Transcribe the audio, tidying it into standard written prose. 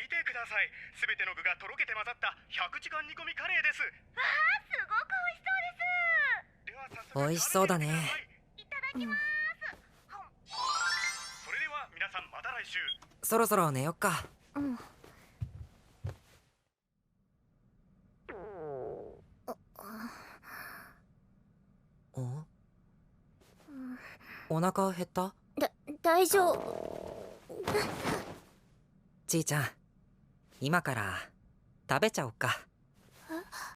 見てください。すべての具がとろけて混ざった100時間煮込みカレーです。わあ、すごく美味しそうです。では早速美味しそうだね。いただきます。それでは皆さんまた来週。そろそろ寝よっか。うん。お腹減った？大丈夫。ちーちゃん、今から食べちゃおっか。